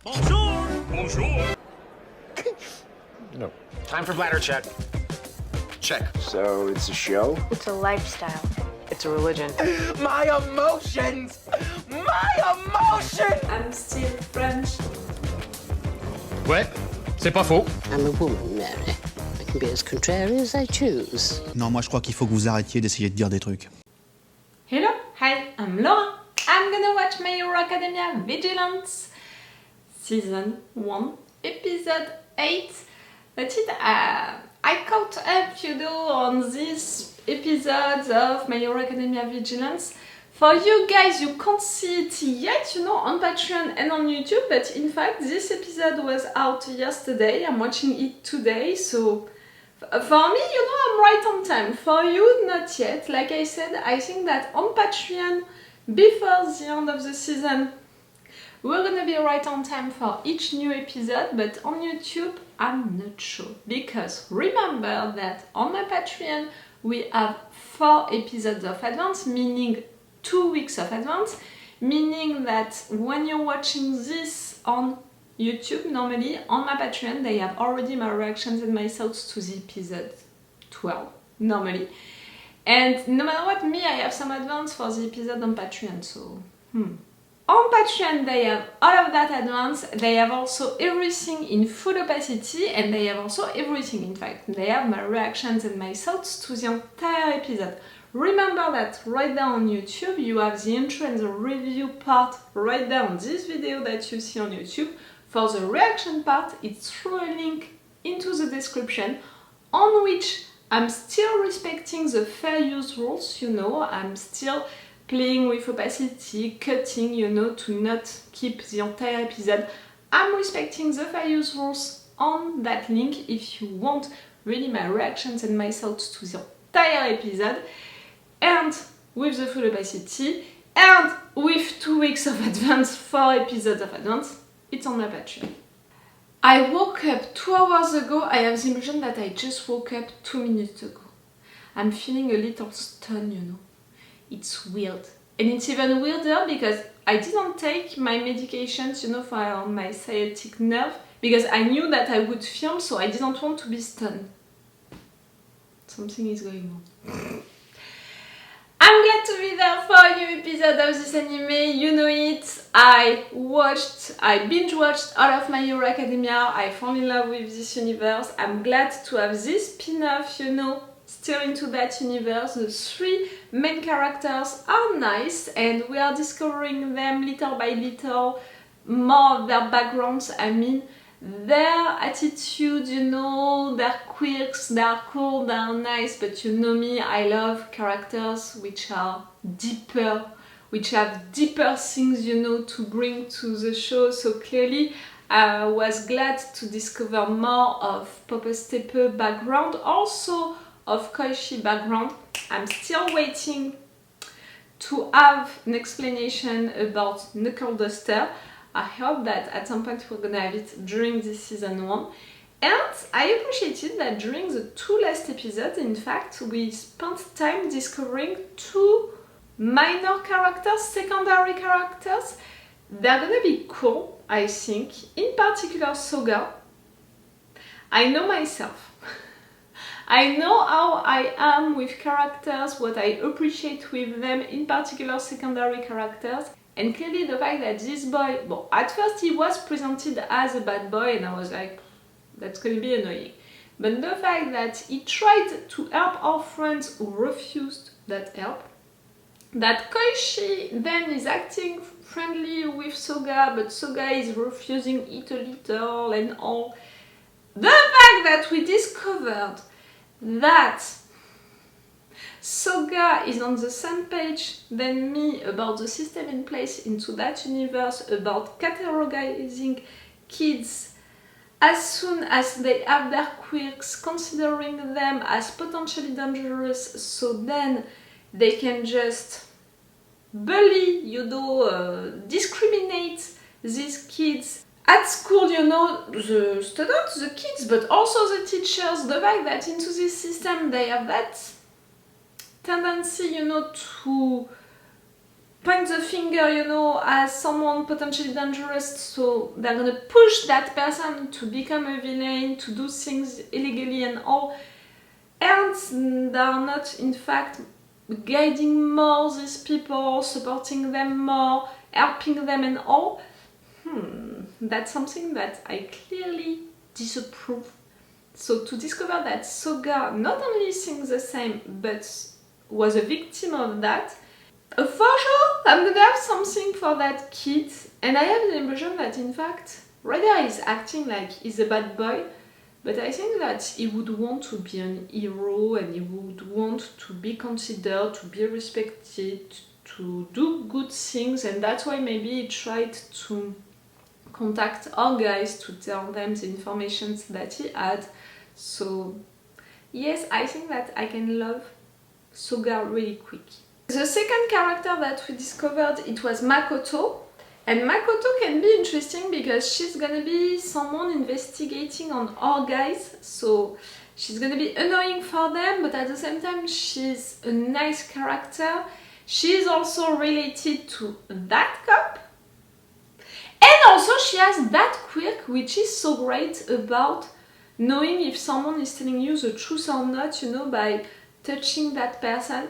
Bonjour! Bonjour! No. Time for bladder check. Check. So it's a show? It's a lifestyle. It's a religion. My emotions! My emotions! I'm still French. Ouais, c'est pas faux. I'm a woman, Mary. I can be as contrary as I choose. Non, moi je crois qu'il faut que vous arrêtiez d'essayer de dire des trucs. Hello, hi, I'm Laura. I'm gonna watch My Hero Academia Vigilantes Season 1, Episode 8. That's it. I caught up, on these episodes of My Hero Academia Vigilantes. For you guys, you can't see it yet, on Patreon and on YouTube, but in fact, this episode was out yesterday. I'm watching it today, so for me, I'm right on time. For you, not yet. Like I said, I think that on Patreon, before the end of the season, we're gonna be right on time for each new episode, but on YouTube, I'm not sure. Because remember that on my Patreon, we have 4 episodes of advance, meaning 2 weeks of advance, meaning that when you're watching this on YouTube, normally on my Patreon, they have already my reactions and my thoughts to the episode 12, normally. And no matter what, me, I have some advance for the episode on Patreon, so... On Patreon, they have all of that advance, they have also everything in full opacity, and they have also everything, in fact. They have my reactions and my thoughts to the entire episode. Remember that right there on YouTube, you have the intro and the review part right there on this video that you see on YouTube. For the reaction part, it's through a link into the description, on which I'm still respecting the fair use rules, I'm still playing with opacity, cutting, to not keep the entire episode. I'm respecting the fair use rules on that link if you want really my reactions and my thoughts to the entire episode, and with the full opacity, and with 2 weeks of advance, 4 episodes of advance. It's on my Patreon. I woke up 2 hours ago. I have the impression that I just woke up 2 minutes ago. I'm feeling a little stunned, It's weird. And it's even weirder because I didn't take my medications, for my sciatic nerve, because I knew that I would film, so I didn't want to be stunned. Something is going on. I'm glad to be there for a new episode of this anime, you know it. I binge watched all of My Hero Academia, I fell in love with this universe. I'm glad to have this spin-off, still into that universe. The 3 main characters are nice, and we are discovering them little by little, more of their backgrounds, their attitude, their quirks, they're cool, they're nice, but you know me, I love characters which are deeper, which have deeper things, to bring to the show, so clearly I was glad to discover more of Popper's Tepe background, also of Koichi background. I'm still waiting to have an explanation about knuckleduster. I hope that at some point we're gonna have it during this season 1. And I appreciated that during the 2 last episodes, in fact, we spent time discovering 2 minor characters, secondary characters. They're gonna be cool, I think. In particular, Soga. I know myself. I know how I am with characters, what I appreciate with them, in particular secondary characters. And clearly the fact that this boy, at first he was presented as a bad boy and I was like, that's gonna be annoying. But the fact that he tried to help our friends who refused that help, that Koichi then is acting friendly with Soga, but Soga is refusing it a little and all. The fact that we discovered that Soga is on the same page than me about the system in place into that universe, about categorizing kids as soon as they have their quirks, considering them as potentially dangerous, so then they can just bully, discriminate these kids at school, the students, the kids, but also the teachers. The fact that into this system they have that tendency, to point the finger, you know, as someone potentially dangerous, so they're gonna push that person to become a villain, to do things illegally and all, and they're not in fact guiding more these people, supporting them more, helping them and all. That's something that I clearly disapprove. So to discover that Soga not only thinks the same, but was a victim of that, for sure I'm gonna have something for that kid. And I have the impression that in fact Ryder is acting like he's a bad boy, but I think that he would want to be an hero and he would want to be considered, to be respected, to do good things, and that's why maybe he tried to contact our guys to tell them the information that he had. So yes, I think that I can love Soga really quick. The second character that we discovered, it was Makoto. And Makoto can be interesting because she's gonna be someone investigating on our guys. So she's gonna be annoying for them, but at the same time she's a nice character. She's also related to that cop. And also she has that quirk which is so great about knowing if someone is telling you the truth or not, you know, by touching that person.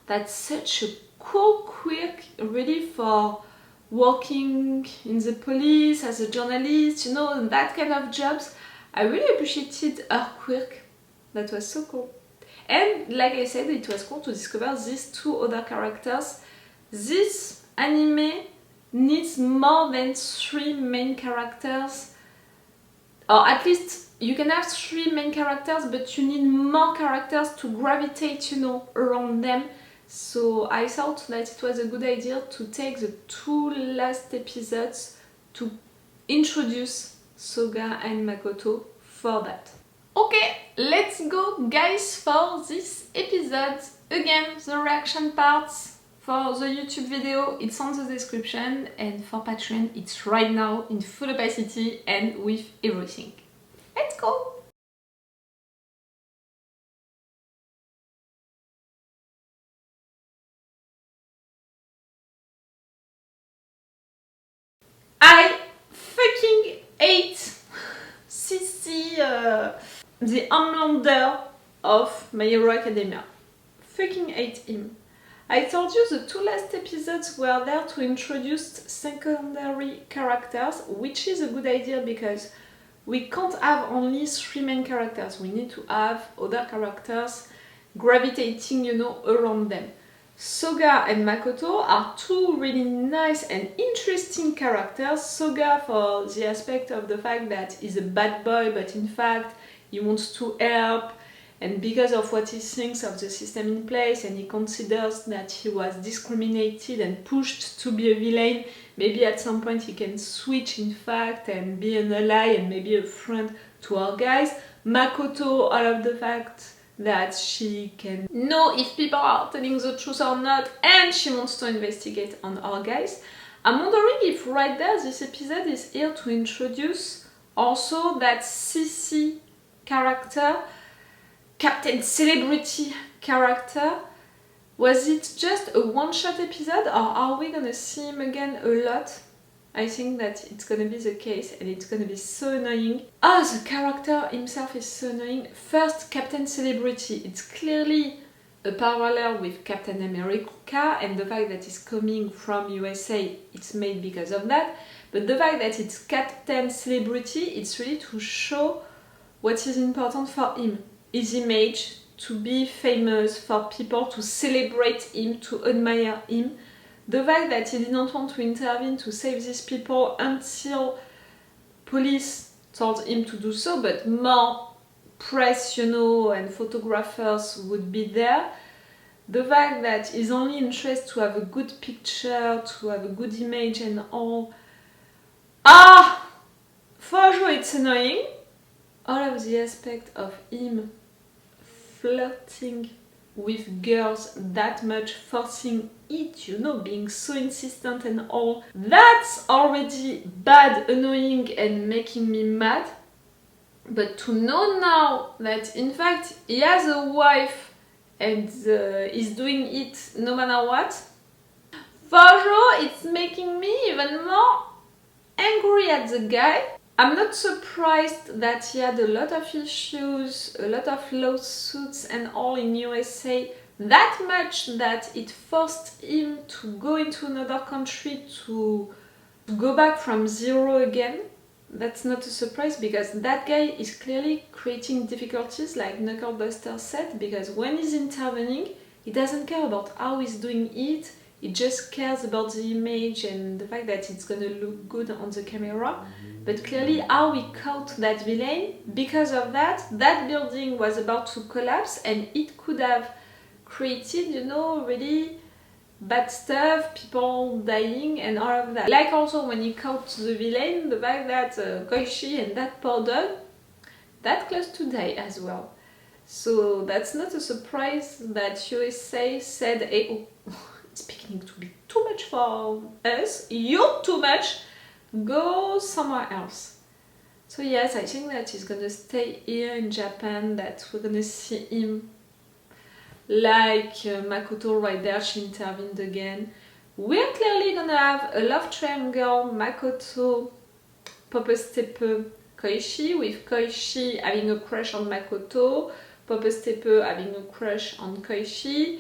That's such a cool quirk, really, for working in the police as a journalist, you know, that kind of jobs. I really appreciated her quirk. That was so cool. And like I said, it was cool to discover these two other characters. This anime needs more than 3 main characters, or at least you can have 3 main characters, but you need more characters to gravitate, you know, around them. So I thought that it was a good idea to take the 2 last episodes to introduce Soga and Makoto for that. Okay, let's go guys for this episode. Again, the reaction parts for the YouTube video, it's on the description, and for Patreon, it's right now in full opacity and with everything. Let's go! I fucking hate CC, the Homelander of My Hero Academia. Fucking hate him. I told you the 2 last episodes were there to introduce secondary characters, which is a good idea because we can't have only 3 main characters. We need to have other characters gravitating, you know, around them. Soga and Makoto are 2 really nice and interesting characters. Soga for the aspect of the fact that he's a bad boy, but in fact he wants to help, and because of what he thinks of the system in place, and he considers that he was discriminated and pushed to be a villain, maybe at some point he can switch in fact and be an ally and maybe a friend to our guys. Makoto, all of the fact that she can know if people are telling the truth or not, and she wants to investigate on our guys. I'm wondering if right there this episode is here to introduce also that CC character, Captain Celebrity character. Was it just a one-shot episode, or are we gonna see him again a lot? I think that it's gonna be the case, and it's gonna be so annoying. The character himself is so annoying. First, Captain Celebrity. It's clearly a parallel with Captain America, and the fact that it's coming from USA, it's made because of that. But the fact that it's Captain Celebrity, it's really to show what is important for him. His image, to be famous, for people to celebrate him, to admire him. The fact that he didn't want to intervene to save these people until police told him to do so, but more press, you know, and photographers would be there. The fact that his only interest to have a good picture, to have a good image and all. For sure it's annoying. All of the aspect of him flirting with girls that much, forcing it, you know, being so insistent and all. That's already bad, annoying and making me mad. But to know now that in fact he has a wife and is doing it no matter what, For sure, it's making me even more angry at the guy. I'm not surprised that he had a lot of issues, a lot of lawsuits and all in USA, that much that it forced him to go into another country to go back from zero again. That's not a surprise because that guy is clearly creating difficulties, like knuckleduster said, because when he's intervening, he doesn't care about how he's doing it, he just cares about the image and the fact that it's gonna look good on the camera. But clearly how he caught that villain, because of that, that building was about to collapse and it could have created, you know, really bad stuff, people dying and all of that. Like also when he caught the villain, the fact that Koichi and that poor dog, that close to die as well. So that's not a surprise that USA said, hey, oh, it's beginning to be too much for us, you're too much, go somewhere else. So yes, I think that he's gonna stay here in Japan, that we're gonna see him like Makoto right there, she intervened again. We're clearly gonna have a love triangle, Makoto, Poppe-Steppe, Koichi, with Koichi having a crush on Makoto, Poppe-Steppe having a crush on Koichi.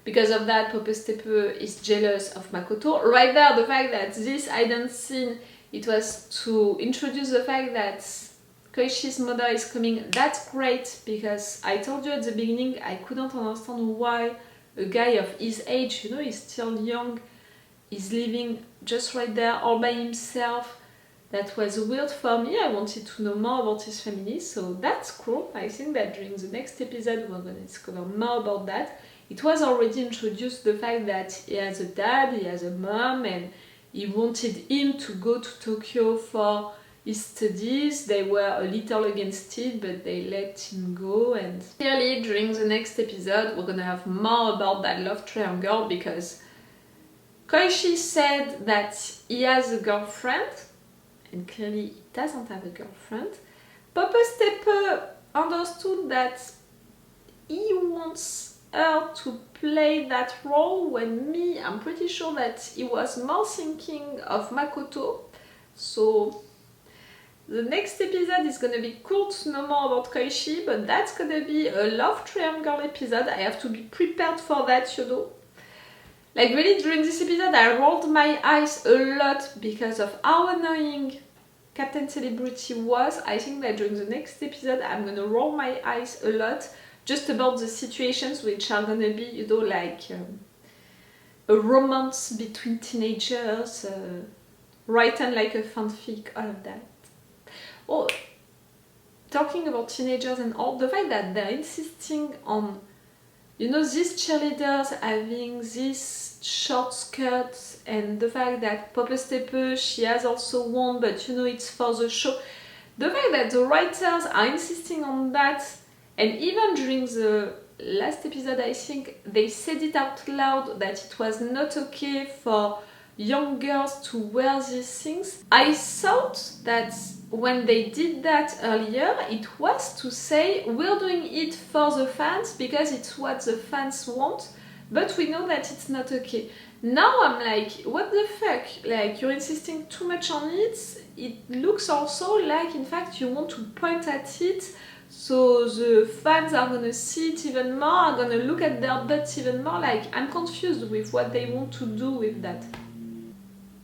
Because of that, Poppe-Steppe is jealous of Makoto. Right there, the fact that this hidden scene, it was to introduce the fact that Koichi's mother is coming. That's great, because I told you at the beginning I couldn't understand why a guy of his age, you know, he's still young, is living just right there all by himself. That was weird for me. I wanted to know more about his family, so that's cool. I think that during the next episode we're gonna discover more about that. It was already introduced, the fact that he has a dad, he has a mom, and he wanted him to go to Tokyo for his studies. They were a little against it, but they let him go. And clearly during the next episode we're gonna have more about that love triangle, because Koichi said that he has a girlfriend, and clearly he doesn't have a girlfriend. Poppe-Steppe understood that he wants her to play that role, when me, I'm pretty sure that he was more thinking of Makoto. So the next episode is gonna be cool to know more about Koichi, but that's gonna be a love triangle episode. I have to be prepared for that, you know. Like really, during this episode I rolled my eyes a lot because of how annoying Captain Celebrity was. I think that during the next episode I'm gonna roll my eyes a lot, just about the situations which are gonna be, you know, like a romance between teenagers, written like a fanfic, all of that. Oh, talking about teenagers and all, the fact that they're insisting on, you know, these cheerleaders having these short skirts, and the fact that Poppe-Steppe, she has also one, but you know, it's for the show. The fact that the writers are insisting on that. And even during the last episode, I think they said it out loud that it was not okay for young girls to wear these things. I thought that when they did that earlier, it was to say we're doing it for the fans because it's what the fans want, but we know that it's not okay. Now I'm like, what the fuck? Like, you're insisting too much on it. It looks also like, in fact, you want to point at it, so the fans are gonna see it even more, are gonna look at their butts even more. Like, I'm confused with what they want to do with that.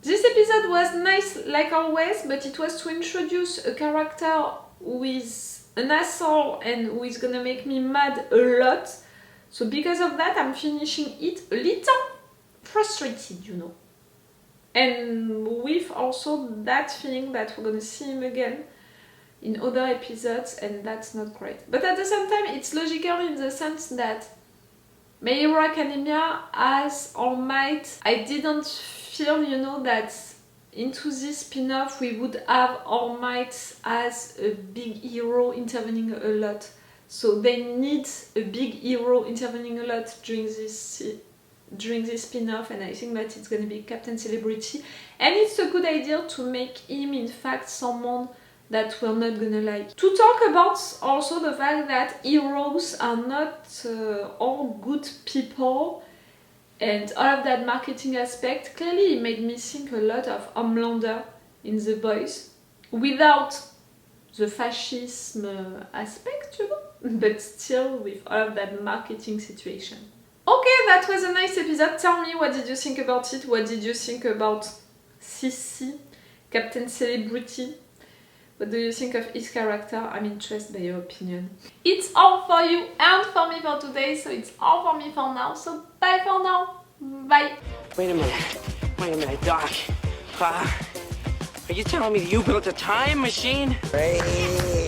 This episode was nice, like always, but it was to introduce a character who is an asshole and who is gonna make me mad a lot. So because of that, I'm finishing it a little frustrated, you know. And with also that feeling that we're gonna see him again in other episodes, and that's not great. But at the same time, it's logical in the sense that My Hero Academia has All Might. I didn't feel, you know, that into this spin-off we would have All Might as a big hero intervening a lot. So they need a big hero intervening a lot during this spin-off, and I think that it's gonna be Captain Celebrity. And it's a good idea to make him, in fact, someone that we're not gonna like. To talk about also the fact that heroes are not all good people, And all of that marketing aspect, clearly it made me think a lot of Homelander in The Boys, without the fascism aspect, you know, but still with all of that marketing situation. Okay, that was a nice episode. Tell me, what did you think about it? What did you think about Sissy, Captain Celebrity? What do you think of his character? I'm interested by your opinion. It's all for you and for me for today, so it's all for me for now. So bye for now. Bye. Wait a minute, Doc. Are you telling me you built a time machine? Hey.